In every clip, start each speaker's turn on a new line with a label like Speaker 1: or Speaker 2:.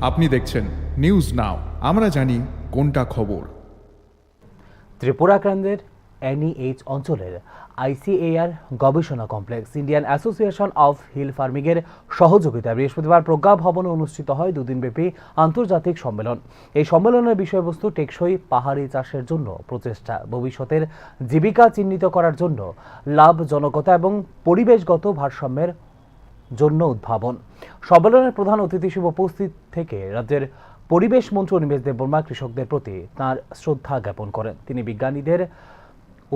Speaker 1: আপনি দেখছেন news now, আমরা জানি কোনটা খবর।
Speaker 2: ত্রিপুরাকান্দের এনইএইচ অঞ্চলের আইসিএআর গবেষণা complex Indian association of hill ফার্মিংয়ের সহযোগিতায় বৃহস্পতিবার প্রজ্ঞা ভবনে অনুষ্ঠিত হয় দুদিনব্যাপী আন্তর্জাতিক সম্মেলন। এই সম্মেলনের বিষয়বস্তু টেকসই পাহাড়ি চাষের জন্য প্রচেষ্টা, ভবিষ্যতের জীবিকা চিহ্নিত করার জন্য লাভজনকতা এবং পরিবেশগত ভারসাম্যের জন্য উদ্ভাবন। সম্মেলনের প্রধান অতিথি হিসেবে উপস্থিত থেকে রাজ্যের পরিবেশ মন্ত্রী অনিমেষ দেববর্মা কৃষকদের প্রতি তাঁর শ্রদ্ধা জ্ঞাপন করেন। তিনি বিজ্ঞানীদের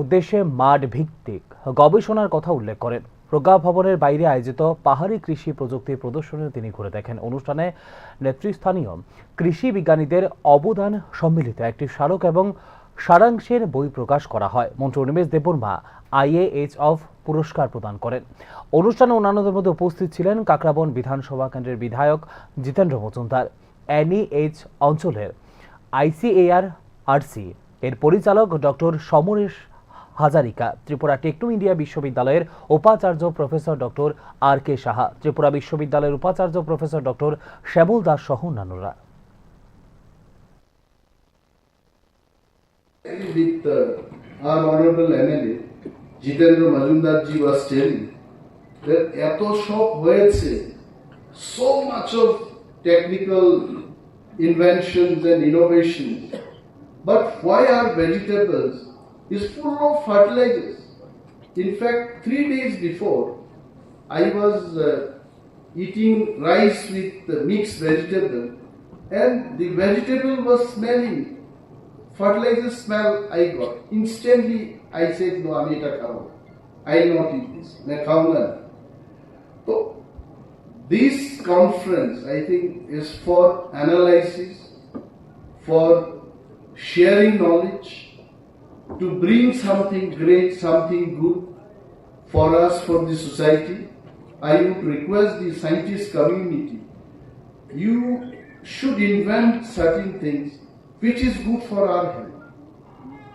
Speaker 2: উদ্দেশ্যে মাঠ ভিত্তিক গবেষণার কথা উল্লেখ করেন। প্রজ্ঞা ভবনের বাইরে আয়োজিত পাহাড়ি কৃষি প্রযুক্তির প্রদর্শনীও তিনি ঘুরে দেখেন। অনুষ্ঠানে নেতৃস্থানীয় কৃষি বিজ্ঞানীদের অবদান সম্মিলিত একটি স্মারক এবং সারাংশের বই প্রকাশ করা হয়। মন্ত্রী অনিমেষ দেববর্মা আইএএইচ অফ পুরস্কার প্রদান করেন। অনুষ্ঠানে অন্যান্যদের মধ্যে উপস্থিত ছিলেন কাকরাবন বিধানসভা কেন্দ্রের বিধায়ক জিতেন্দ্র মজুমদার, এনইএইচ অঞ্চলের আইসিএআর আরসি এর পরিচালক doctor Samaresh Hazarika, Tripura techno India বিশ্ববিদ্যালয়ের উপাচার্য professor doctor R K Saha, Tripura বিশ্ববিদ্যালয়ের উপাচার্য প্রফেসর ডক্টর শ্যামল দাস সহ অন্যান্যরা।
Speaker 3: With our honorable MLA Jitendra Majumdar ji was telling that eto shock hoyeche, so much of technical inventions and innovations, but why our vegetables is full of fertilizers? In fact, 3 days before, I was eating rice with mixed vegetable, and the vegetable was smelling. Fertilizer smell I got. Instantly I said, no, আমি এটা খাবো না, I will not eat this, मैं खाऊंगा ना। So this conference I think is for analysis, for sharing knowledge, to bring something great, something good for us, for the society. I would request the scientist community, you should invent certain things which is good for our health,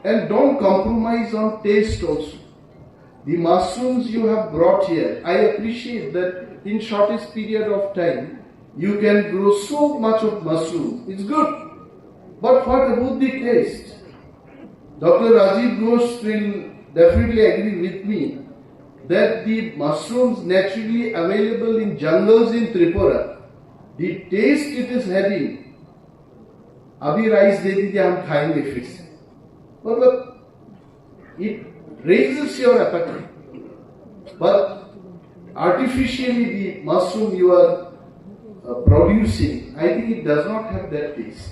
Speaker 3: and don't compromise on taste also. The mushrooms you have brought here, I appreciate that in shortest period of time you can grow so much of mushrooms, it's good, but what about the taste? Dr. Rajiv Ghosh will definitely agree with me that the mushrooms naturally available in jungles in Tripura, the taste it is having, अभी rice दे दीजिए हम खाएंगे फिर से, मतलब it raises your appetite, but artificially the mushroom you are producing, I think it does not have that taste.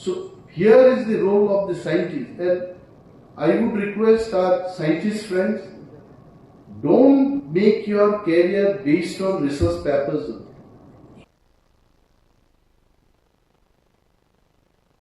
Speaker 3: So here is the role of the scientist, and I would request our scientist friends, don't make your career based on research papers.